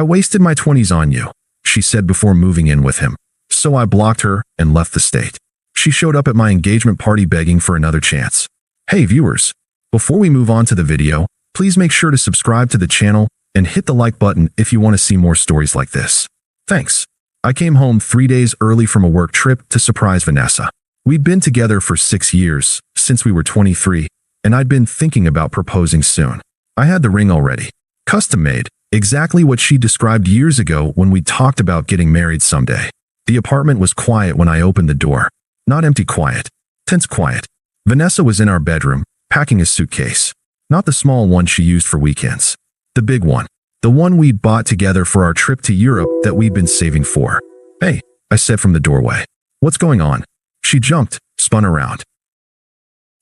I wasted my 20s on you, she said before moving in with him. So I blocked her and left the state. She showed up at my engagement party begging for another chance. Hey viewers, before we move on to the video, please make sure to subscribe to the channel and hit the like button if you want to see more stories like this. Thanks. I came home 3 days early from a work trip to surprise Vanessa. We'd been together for 6 years, since we were 23, and I'd been thinking about proposing soon. I had the ring already. Custom made, exactly what she described years ago when we talked about getting married someday. The apartment was quiet when I opened the door. Not empty quiet. Tense quiet. Vanessa was in our bedroom, packing a suitcase. Not the small one she used for weekends. The big one. The one we'd bought together for our trip to Europe that we'd been saving for. Hey, I said from the doorway. What's going on? She jumped, spun around.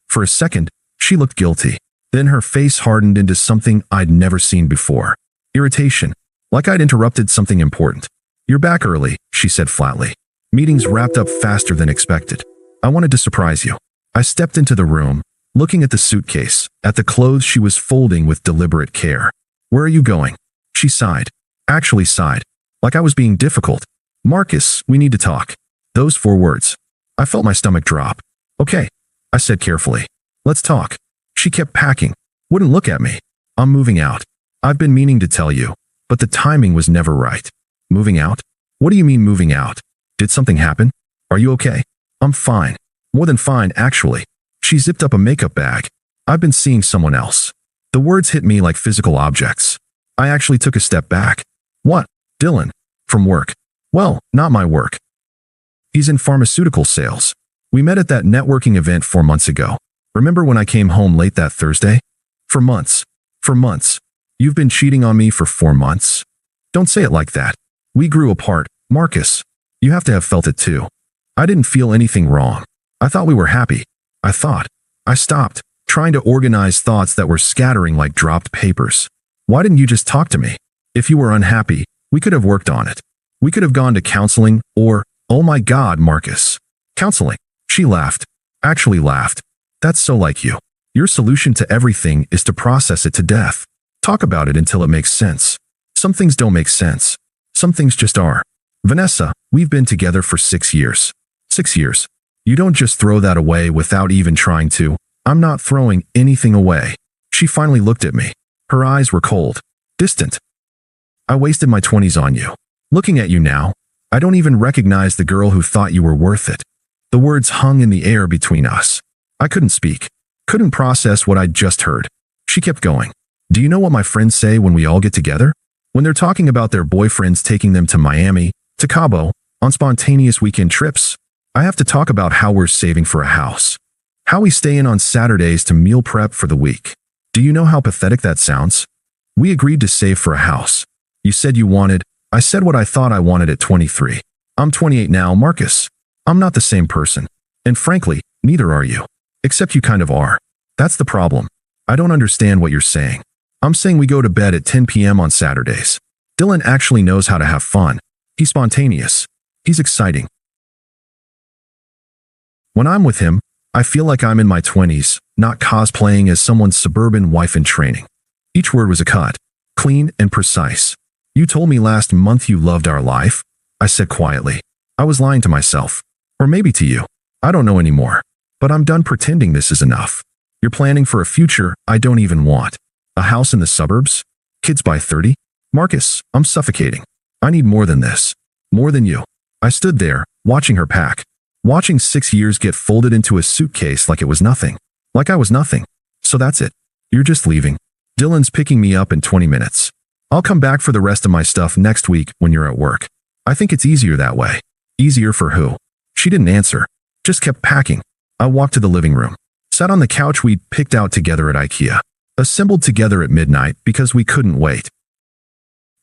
For a second, she looked guilty. Then her face hardened into something I'd never seen before. Irritation. Like I'd interrupted something important. You're back early, she said flatly. Meetings wrapped up faster than expected. I wanted to surprise you. I stepped into the room, looking at the suitcase, at the clothes she was folding with deliberate care. Where are you going? She sighed. Actually sighed. Like I was being difficult. Marcus, we need to talk. Those 4 words. I felt my stomach drop. Okay, I said carefully. Let's talk. She kept packing. Wouldn't look at me. I'm moving out. I've been meaning to tell you, but the timing was never right. Moving out? What do you mean moving out? Did something happen? Are you okay? I'm fine. More than fine, actually. She zipped up a makeup bag. I've been seeing someone else. The words hit me like physical objects. I actually took a step back. What? Dylan. From work. Well, not my work. He's in pharmaceutical sales. We met at that networking event 4 months ago. Remember when I came home late that Thursday? For months. For months. You've been cheating on me for 4 months? Don't say it like that. We grew apart, Marcus. You have to have felt it too. I didn't feel anything wrong. I thought we were happy. I stopped, trying to organize thoughts that were scattering like dropped papers. Why didn't you just talk to me? If you were unhappy, we could have worked on it. We could have gone to counseling or, oh my God, Marcus. Counseling. She laughed. Actually laughed. That's so like you. Your solution to everything is to process it to death. Talk about it until it makes sense. Some things don't make sense. Some things just are. Vanessa, we've been together for 6 years. 6 years. You don't just throw that away without even trying to. I'm not throwing anything away. She finally looked at me. Her eyes were cold. Distant. I wasted my 20s on you. Looking at you now, I don't even recognize the girl who thought you were worth it. The words hung in the air between us. I couldn't speak. Couldn't process what I'd just heard. She kept going. Do you know what my friends say when we all get together? When they're talking about their boyfriends taking them to Miami, to Cabo, on spontaneous weekend trips, I have to talk about how we're saving for a house. How we stay in on Saturdays to meal prep for the week. Do you know how pathetic that sounds? We agreed to save for a house. You said you wanted, I said what I thought I wanted at 23. I'm 28 now, Marcus. I'm not the same person. And frankly, neither are you. Except you kind of are. That's the problem. I don't understand what you're saying. I'm saying we go to bed at 10 p.m. on Saturdays. Dylan actually knows how to have fun. He's spontaneous. He's exciting. When I'm with him, I feel like I'm in my 20s, not cosplaying as someone's suburban wife in training. Each word was a cut, clean and precise. You told me last month you loved our life, I said quietly. I was lying to myself. Or maybe to you. I don't know anymore. But I'm done pretending this is enough. You're planning for a future I don't even want. A house in the suburbs? Kids by 30? Marcus, I'm suffocating. I need more than this. More than you. I stood there, watching her pack. Watching 6 years get folded into a suitcase like it was nothing. Like I was nothing. So that's it. You're just leaving. Dylan's picking me up in 20 minutes. I'll come back for the rest of my stuff next week when you're at work. I think it's easier that way. Easier for who? She didn't answer. Just kept packing. I walked to the living room. Sat on the couch we'd picked out together at IKEA. Assembled together at midnight because we couldn't wait.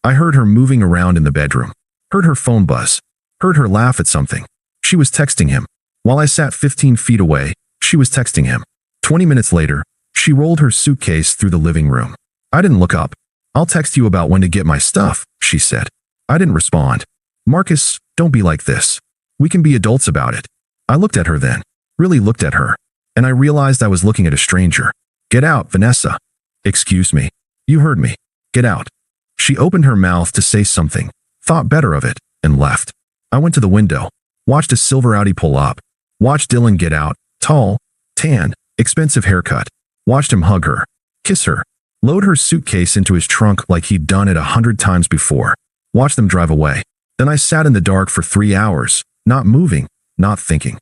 I heard her moving around in the bedroom. Heard her phone buzz. Heard her laugh at something. She was texting him. While I sat 15 feet away, she was texting him. 20 minutes later, she rolled her suitcase through the living room. I didn't look up. I'll text you about when to get my stuff, she said. I didn't respond. Marcus, don't be like this. We can be adults about it. I looked at her then. Really looked at her. And I realized I was looking at a stranger. Get out, Vanessa. Excuse me. You heard me. Get out. She opened her mouth to say something, thought better of it, and left. I went to the window, watched a silver Audi pull up, watched Dylan get out, tall, tan, expensive haircut, watched him hug her, kiss her, load her suitcase into his trunk like he'd done it 100 times before, watched them drive away. Then I sat in the dark for 3 hours, not moving, not thinking.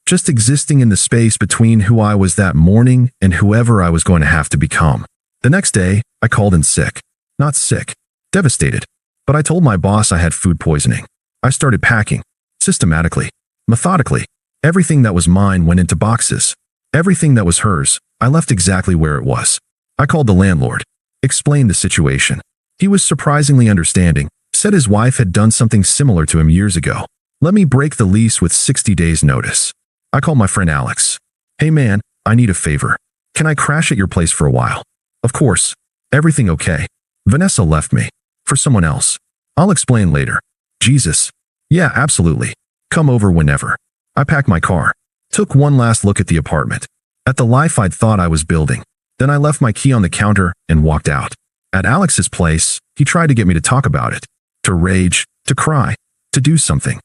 Just existing in the space between who I was that morning and whoever I was going to have to become. The next day, I called in sick. Not sick, devastated. But I told my boss I had food poisoning. I started packing, systematically, methodically. Everything that was mine went into boxes. Everything that was hers, I left exactly where it was. I called the landlord, explained the situation. He was surprisingly understanding, said his wife had done something similar to him years ago. Let me break the lease with 60 days notice. I called my friend Alex. Hey man, I need a favor. Can I crash at your place for a while? Of course. Everything okay? Vanessa left me. For someone else. I'll explain later. Jesus. Yeah, absolutely. Come over whenever. I packed my car. Took one last look at the apartment. At the life I'd thought I was building. Then I left my key on the counter and walked out. At Alex's place, he tried to get me to talk about it. To rage, to cry, to do something.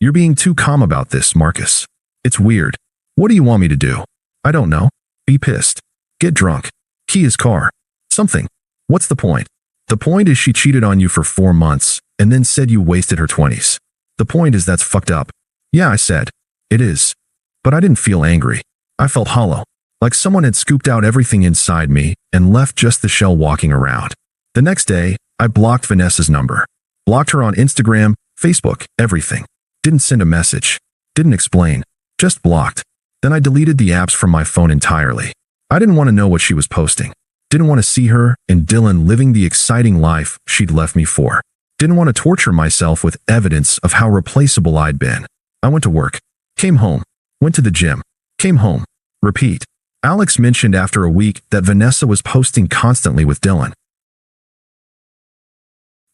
You're being too calm about this, Marcus. It's weird. What do you want me to do? I don't know. Be pissed. Get drunk. Key his car. Something. What's the point? The point is she cheated on you for 4 months and then said you wasted her 20s. The point is that's fucked up. Yeah, I said. It is. But I didn't feel angry. I felt hollow. Like someone had scooped out everything inside me and left just the shell walking around. The next day, I blocked Vanessa's number. Blocked her on Instagram, Facebook, everything. Didn't send a message. Didn't explain. Just blocked. Then I deleted the apps from my phone entirely. I didn't want to know what she was posting. Didn't want to see her and Dylan living the exciting life she'd left me for. Didn't want to torture myself with evidence of how replaceable I'd been. I went to work. Came home. Went to the gym. Came home. Repeat. Alex mentioned after a week that Vanessa was posting constantly with Dylan.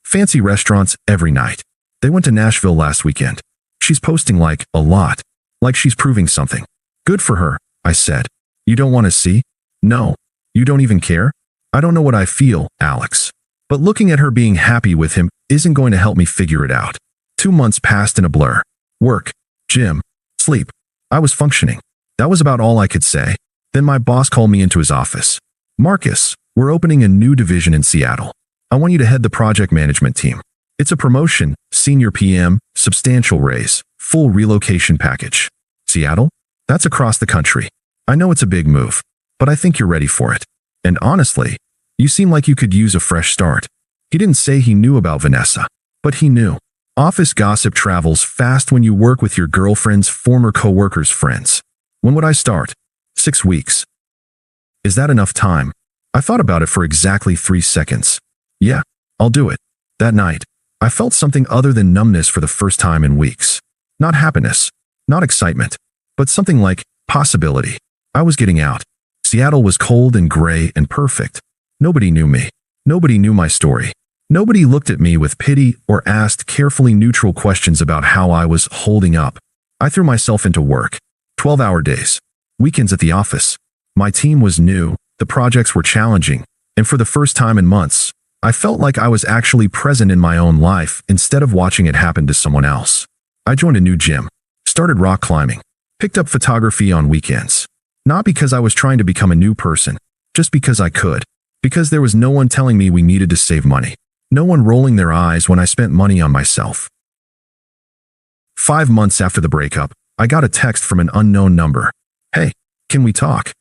Fancy restaurants every night. They went to Nashville last weekend. She's posting like a lot. Like she's proving something. Good for her, I said. You don't want to see? No. You don't even care? I don't know what I feel, Alex. But looking at her being happy with him isn't going to help me figure it out. 2 months passed in a blur. Work, gym, sleep. I was functioning. That was about all I could say. Then my boss called me into his office. Marcus, we're opening a new division in Seattle. I want you to head the project management team. It's a promotion, senior PM, substantial raise, full relocation package. Seattle? That's across the country. I know it's a big move, but I think you're ready for it. And honestly, you seem like you could use a fresh start. He didn't say he knew about Vanessa, but he knew. Office gossip travels fast when you work with your girlfriend's former co-workers' friends. When would I start? 6 weeks. Is that enough time? I thought about it for exactly 3 seconds. Yeah, I'll do it. That night, I felt something other than numbness for the first time in weeks. Not happiness, not excitement, but something like possibility. I was getting out. Seattle was cold and gray and perfect. Nobody knew me. Nobody knew my story. Nobody looked at me with pity or asked carefully neutral questions about how I was holding up. I threw myself into work. 12-hour days. Weekends at the office. My team was new, the projects were challenging, and for the first time in months, I felt like I was actually present in my own life instead of watching it happen to someone else. I joined a new gym, started rock climbing, picked up photography on weekends. Not because I was trying to become a new person, just because I could. Because there was no one telling me we needed to save money. No one rolling their eyes when I spent money on myself. 5 months after the breakup, I got a text from an unknown number. Hey, can we talk?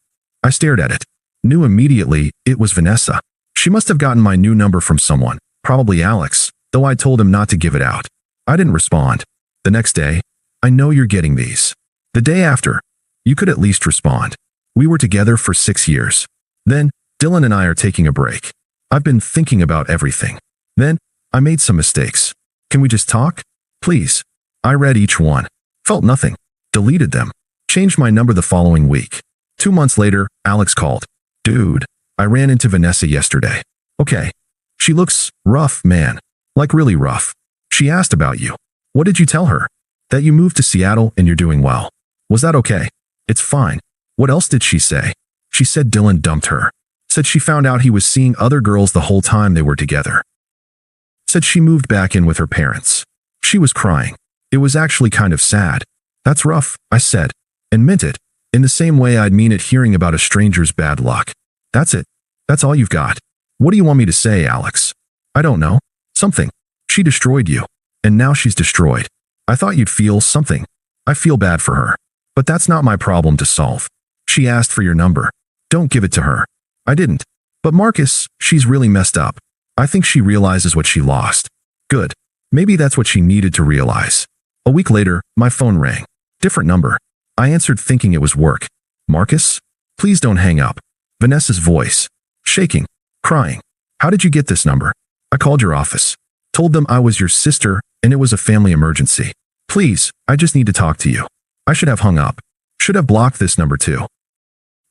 I stared at it. Knew immediately it was Vanessa. She must have gotten my new number from someone, probably Alex, though I told him not to give it out. I didn't respond. The next day, I know you're getting these. The day after, you could at least respond. We were together for 6 years. Then, Dylan and I are taking a break. I've been thinking about everything. Then, I made some mistakes. Can we just talk? Please. I read each one. Felt nothing. Deleted them. Changed my number the following week. 2 months later, Alex called. Dude, I ran into Vanessa yesterday. Okay. She looks rough, man. Like really rough. She asked about you. What did you tell her? That you moved to Seattle and you're doing well. Was that okay? It's fine. What else did she say? She said Dylan dumped her. Said she found out he was seeing other girls the whole time they were together. Said she moved back in with her parents. She was crying. It was actually kind of sad. That's rough, I said, and meant it, in the same way I'd mean it hearing about a stranger's bad luck. That's it. That's all you've got. What do you want me to say, Alex? I don't know. Something. She destroyed you. And now she's destroyed. I thought you'd feel something. I feel bad for her. But that's not my problem to solve. She asked for your number. Don't give it to her. I didn't. But Marcus, she's really messed up. I think she realizes what she lost. Good. Maybe that's what she needed to realize. A week later, my phone rang. Different number. I answered thinking it was work. Marcus? Please don't hang up. Vanessa's voice. Shaking. Crying. How did you get this number? I called your office. Told them I was your sister and it was a family emergency. Please, I just need to talk to you. I should have hung up. Should have blocked this number too.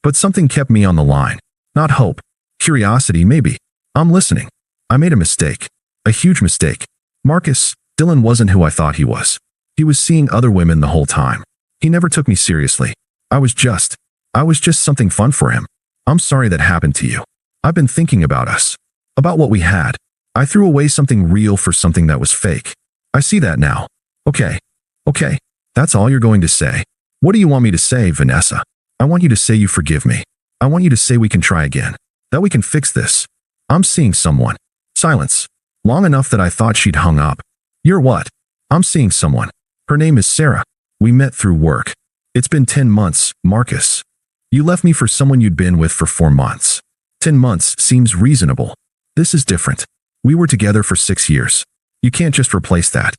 But something kept me on the line. Not hope. Curiosity, maybe. I'm listening. I made a mistake. A huge mistake. Marcus, Dylan wasn't who I thought he was. He was seeing other women the whole time. He never took me seriously. I was just something fun for him. I'm sorry that happened to you. I've been thinking about us. About what we had. I threw away something real for something that was fake. I see that now. Okay. That's all you're going to say. What do you want me to say, Vanessa? I want you to say you forgive me. I want you to say we can try again. That we can fix this. I'm seeing someone. Silence. Long enough that I thought she'd hung up. You're what? I'm seeing someone. Her name is Sarah. We met through work. It's been 10 months, Marcus. You left me for someone you'd been with for 4 months. 10 months seems reasonable. This is different. We were together for 6 years. You can't just replace that.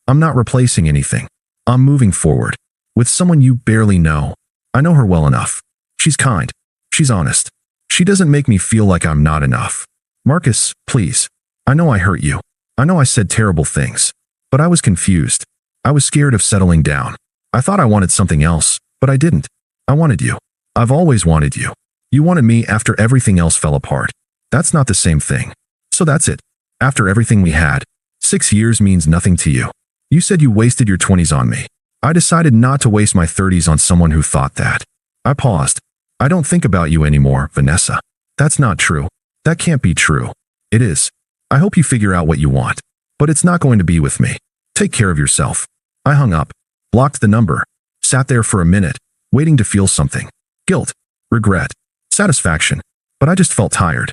I'm not replacing anything. I'm moving forward. With someone you barely know. I know her well enough. She's kind. She's honest. She doesn't make me feel like I'm not enough. Marcus, please. I know I hurt you. I know I said terrible things. But I was confused. I was scared of settling down. I thought I wanted something else, but I didn't. I wanted you. I've always wanted you. You wanted me after everything else fell apart. That's not the same thing. So that's it. After everything we had, 6 years means nothing to you. You said you wasted your 20s on me. I decided not to waste my 30s on someone who thought that. I paused. I don't think about you anymore, Vanessa. That's not true. That can't be true. It is. I hope you figure out what you want. But it's not going to be with me. Take care of yourself. I hung up, blocked the number, sat there for a minute, waiting to feel something. Guilt, regret, satisfaction. But I just felt tired.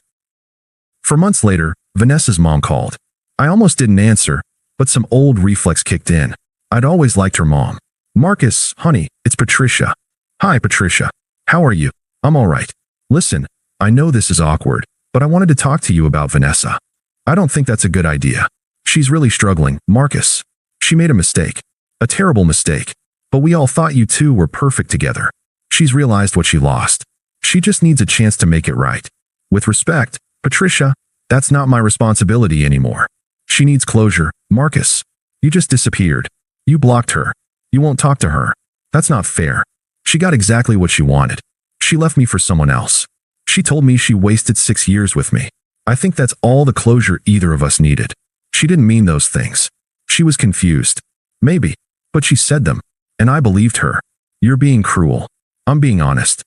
For months later, Vanessa's mom called. I almost didn't answer, but some old reflex kicked in. I'd always liked her mom. Marcus, honey, it's Patricia. Hi, Patricia. How are you? I'm all right. Listen, I know this is awkward, but I wanted to talk to you about Vanessa. I don't think that's a good idea. She's really struggling, Marcus. She made a mistake. A terrible mistake. But we all thought you two were perfect together. She's realized what she lost. She just needs a chance to make it right. With respect, Patricia, that's not my responsibility anymore. She needs closure, Marcus. You just disappeared. You blocked her. You won't talk to her. That's not fair. She got exactly what she wanted. She left me for someone else. She told me she wasted 6 years with me. I think that's all the closure either of us needed. She didn't mean those things. She was confused. Maybe. But she said them. And I believed her. You're being cruel. I'm being honest.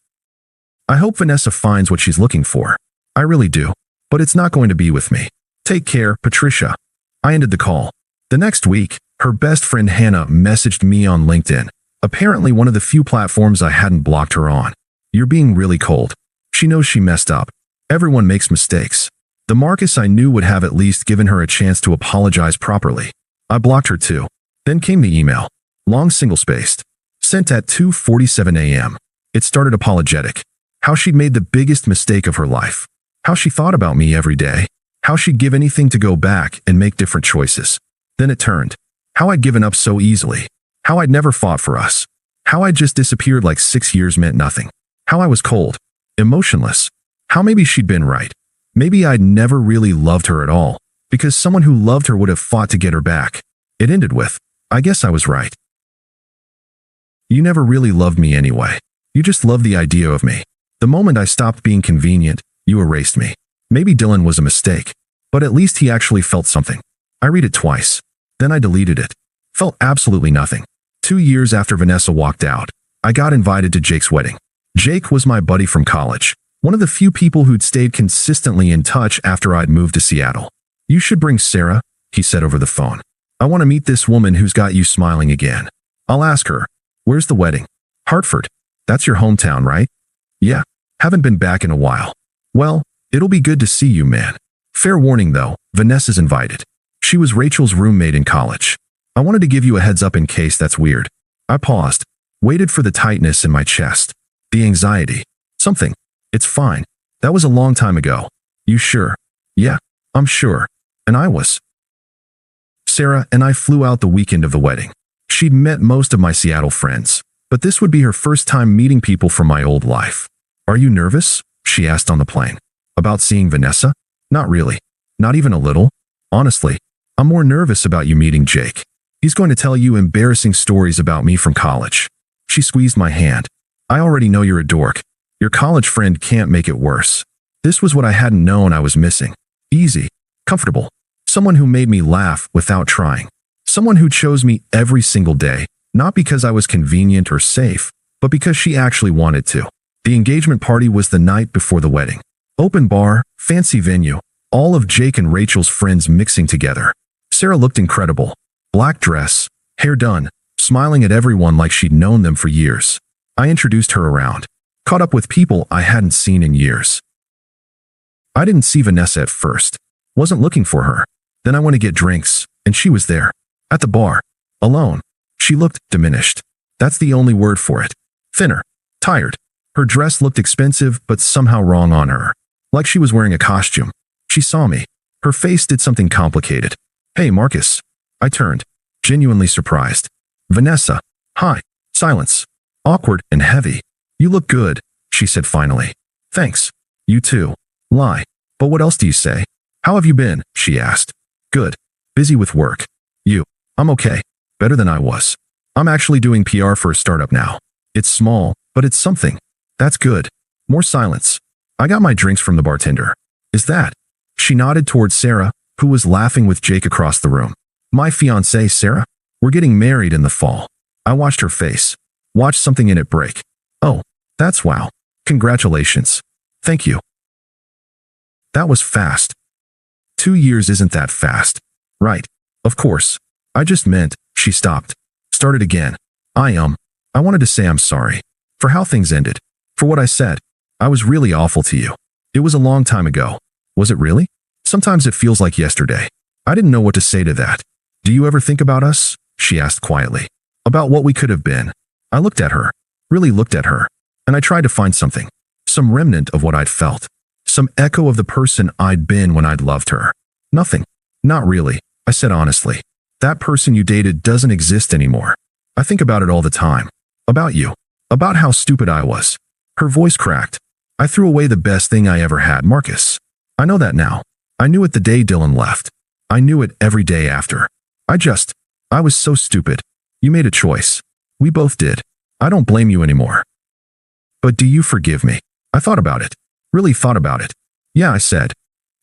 I hope Vanessa finds what she's looking for. I really do. But it's not going to be with me. Take care, Patricia. I ended the call. The next week, her best friend Hannah messaged me on LinkedIn. Apparently one of the few platforms I hadn't blocked her on. You're being really cold. She knows she messed up. Everyone makes mistakes. The Marcus I knew would have at least given her a chance to apologize properly. I blocked her too. Then came the email. Long single-spaced. Sent at 2:47 a.m. It started apologetic. How she'd made the biggest mistake of her life. How she thought about me every day. How she'd give anything to go back and make different choices. Then it turned. How I'd given up so easily. How I'd never fought for us. How I'd just disappeared like 6 years meant nothing. How I was cold. Emotionless. How maybe she'd been right. Maybe I'd never really loved her at all, because someone who loved her would have fought to get her back. It ended with, I guess I was right. You never really loved me anyway. You just loved the idea of me. The moment I stopped being convenient, you erased me. Maybe Dylan was a mistake, but at least he actually felt something. I read it twice. Then I deleted it. Felt absolutely nothing. 2 years after Vanessa walked out, I got invited to Jake's wedding. Jake was my buddy from college. One of the few people who'd stayed consistently in touch after I'd moved to Seattle. You should bring Sarah, he said over the phone. I want to meet this woman who's got you smiling again. I'll ask her. Where's the wedding? Hartford. That's your hometown, right? Yeah. Haven't been back in a while. Well, it'll be good to see you, man. Fair warning though, Vanessa's invited. She was Rachel's roommate in college. I wanted to give you a heads up in case that's weird. I paused, waited for the tightness in my chest. The anxiety. Something. It's fine. That was a long time ago. You sure? Yeah, I'm sure. And I was. Sarah and I flew out the weekend of the wedding. She'd met most of my Seattle friends, but this would be her first time meeting people from my old life. Are you nervous? She asked on the plane. About seeing Vanessa? Not really. Not even a little. Honestly, I'm more nervous about you meeting Jake. He's going to tell you embarrassing stories about me from college. She squeezed my hand. I already know you're a dork. Your college friend can't make it worse. This was what I hadn't known I was missing. Easy. Comfortable. Someone who made me laugh without trying. Someone who chose me every single day, not because I was convenient or safe, but because she actually wanted to. The engagement party was the night before the wedding. Open bar, fancy venue, all of Jake and Rachel's friends mixing together. Sarah looked incredible. Black dress, hair done, smiling at everyone like she'd known them for years. I introduced her around. Caught up with people I hadn't seen in years. I didn't see Vanessa at first. Wasn't looking for her. Then I went to get drinks, and she was there. At the bar. Alone. She looked diminished. That's the only word for it. Thinner. Tired. Her dress looked expensive but somehow wrong on her. Like she was wearing a costume. She saw me. Her face did something complicated. Hey, Marcus. I turned. Genuinely surprised. Vanessa. Hi. Silence. Awkward and heavy. You look good, she said finally. Thanks. You too. Lie. But what else do you say? How have you been? She asked. Good. Busy with work. You. I'm okay. Better than I was. I'm actually doing PR for a startup now. It's small, but it's something. That's good. More silence. I got my drinks from the bartender. Is that? She nodded towards Sarah, who was laughing with Jake across the room. My fiancée, Sarah? We're getting married in the fall. I watched her face. Watched something in it break. Oh, that's wow. Congratulations. Thank you. That was fast. 2 years isn't that fast. Right. Of course. I just meant, she stopped. Started again. I wanted to say I'm sorry. For how things ended. For what I said. I was really awful to you. It was a long time ago. Was it really? Sometimes it feels like yesterday. I didn't know what to say to that. Do you ever think about us? She asked quietly. About what we could have been. I looked at her. Really looked at her. And I tried to find something. Some remnant of what I'd felt. Some echo of the person I'd been when I'd loved her. Nothing. Not really, I said honestly. That person you dated doesn't exist anymore. I think about it all the time. About you. About how stupid I was. Her voice cracked. I threw away the best thing I ever had, Marcus. I know that now. I knew it the day Dylan left. I knew it every day after. I was so stupid. You made a choice. We both did. I don't blame you anymore. But do you forgive me? I thought about it. Really thought about it. Yeah, I said.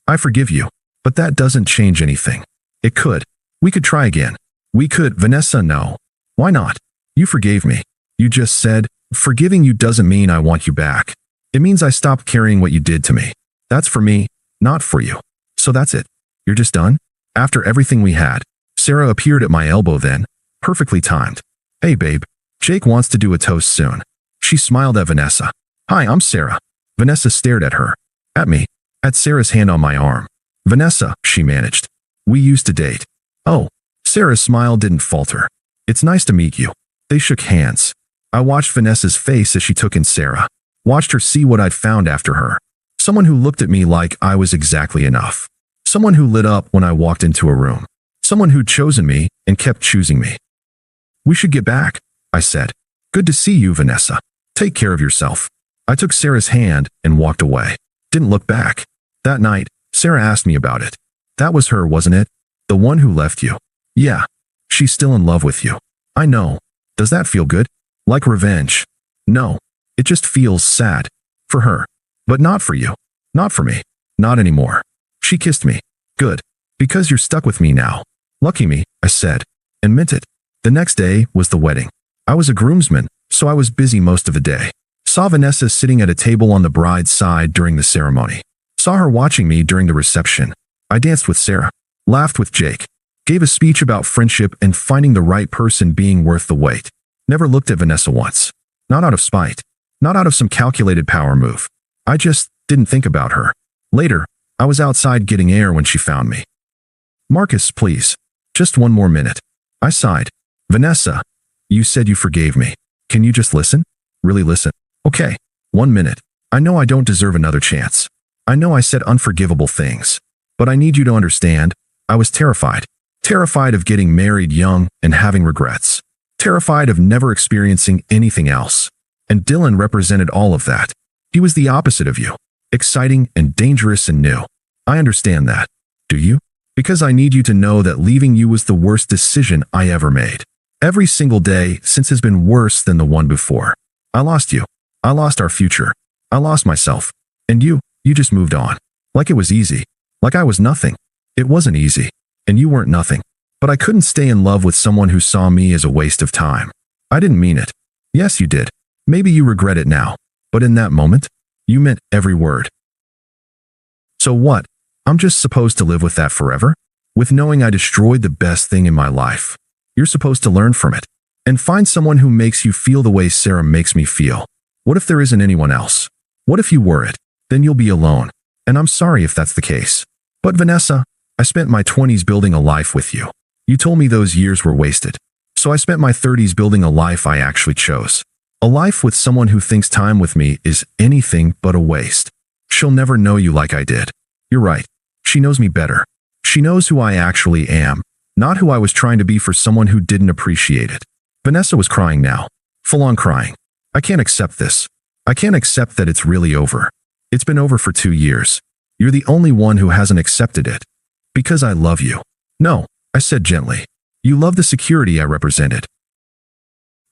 I forgive you. But that doesn't change anything. It could. We could try again. We could. Vanessa, no. Why not? You forgave me. You just said, forgiving you doesn't mean I want you back. It means I stopped carrying what you did to me. That's for me, not for you. So that's it. You're just done? After everything we had. Sarah appeared at my elbow then, perfectly timed. Hey babe, Jake wants to do a toast soon. She smiled at Vanessa. Hi, I'm Sarah. Vanessa stared at her. At me. At Sarah's hand on my arm. Vanessa, she managed. We used to date. Oh. Sarah's smile didn't falter. It's nice to meet you. They shook hands. I watched Vanessa's face as she took in Sarah. Watched her see what I'd found after her. Someone who looked at me like I was exactly enough. Someone who lit up when I walked into a room. Someone who'd chosen me and kept choosing me. We should get back, I said. Good to see you, Vanessa. Take care of yourself. I took Sarah's hand and walked away. Didn't look back. That night, Sarah asked me about it. That was her, wasn't it? The one who left you. Yeah. She's still in love with you. I know. Does that feel good? Like revenge? No. It just feels sad. For her. But not for you. Not for me. Not anymore. She kissed me. Good. Because you're stuck with me now. Lucky me, I said. And meant it. The next day was the wedding. I was a groomsman, so I was busy most of the day. Saw Vanessa sitting at a table on the bride's side during the ceremony. Saw her watching me during the reception. I danced with Sarah, laughed with Jake, gave a speech about friendship and finding the right person being worth the wait. Never looked at Vanessa once. Not out of spite. Not out of some calculated power move. I just didn't think about her. Later, I was outside getting air when she found me. Marcus, please. Just one more minute. I sighed. Vanessa, you said you forgave me. Can you just listen? Really listen? Okay. 1 minute. I know I don't deserve another chance. I know I said unforgivable things. But I need you to understand, I was terrified. Terrified of getting married young and having regrets. Terrified of never experiencing anything else. And Dylan represented all of that. He was the opposite of you. Exciting and dangerous and new. I understand that. Do you? Because I need you to know that leaving you was the worst decision I ever made. Every single day since has been worse than the one before. I lost you. I lost our future. I lost myself. And you just moved on. Like it was easy. Like I was nothing. It wasn't easy. And you weren't nothing. But I couldn't stay in love with someone who saw me as a waste of time. I didn't mean it. Yes, you did. Maybe you regret it now. But in that moment, you meant every word. So what? I'm just supposed to live with that forever? With knowing I destroyed the best thing in my life. You're supposed to learn from it. And find someone who makes you feel the way Sarah makes me feel. What if there isn't anyone else? What if you were it? Then you'll be alone. And I'm sorry if that's the case. But Vanessa, I spent my 20s building a life with you. You told me those years were wasted. So I spent my 30s building a life I actually chose. A life with someone who thinks time with me is anything but a waste. She'll never know you like I did. You're right. She knows me better. She knows who I actually am, not who I was trying to be for someone who didn't appreciate it. Vanessa was crying now. Full on crying. I can't accept this. I can't accept that it's really over. It's been over for 2 years. You're the only one who hasn't accepted it. Because I love you. No, I said gently. You love the security I represented.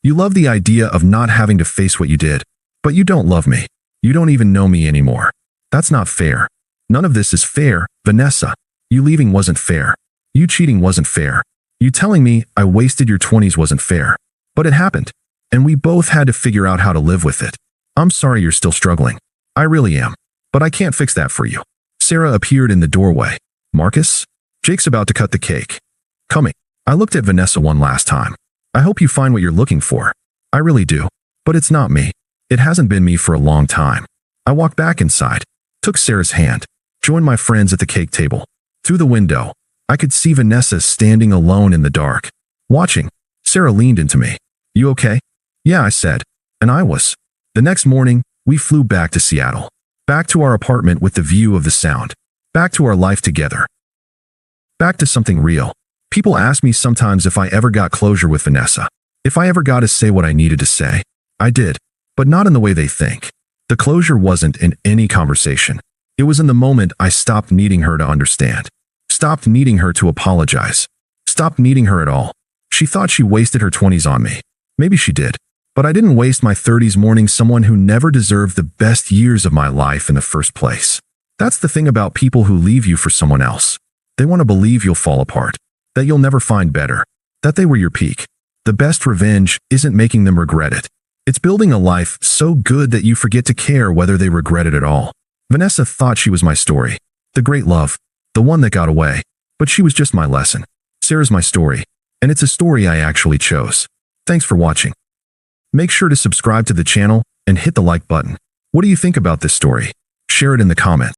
You love the idea of not having to face what you did. But you don't love me. You don't even know me anymore. That's not fair. None of this is fair, Vanessa. You leaving wasn't fair. You cheating wasn't fair. You telling me I wasted your 20s wasn't fair. But it happened. And we both had to figure out how to live with it. I'm sorry you're still struggling. I really am. But I can't fix that for you. Sarah appeared in the doorway. Marcus? Jake's about to cut the cake. Coming. I looked at Vanessa one last time. I hope you find what you're looking for. I really do. But it's not me. It hasn't been me for a long time. I walked back inside, took Sarah's hand, joined my friends at the cake table. Through the window, I could see Vanessa standing alone in the dark, watching. Sarah leaned into me. You okay? Yeah, I said. And I was. The next morning, we flew back to Seattle. Back to our apartment with the view of the sound. Back to our life together. Back to something real. People ask me sometimes if I ever got closure with Vanessa. If I ever got to say what I needed to say. I did. But not in the way they think. The closure wasn't in any conversation. It was in the moment I stopped needing her to understand. Stopped needing her to apologize. Stopped needing her at all. She thought she wasted her 20s on me. Maybe she did. But I didn't waste my 30s mourning someone who never deserved the best years of my life in the first place. That's the thing about people who leave you for someone else. They want to believe you'll fall apart. That you'll never find better. That they were your peak. The best revenge isn't making them regret it. It's building a life so good that you forget to care whether they regret it at all. Vanessa thought she was my story. The great love. The one that got away. But she was just my lesson. Sarah's my story. And it's a story I actually chose. Thanks for watching. Make sure to subscribe to the channel and hit the like button. What do you think about this story? Share it in the comments.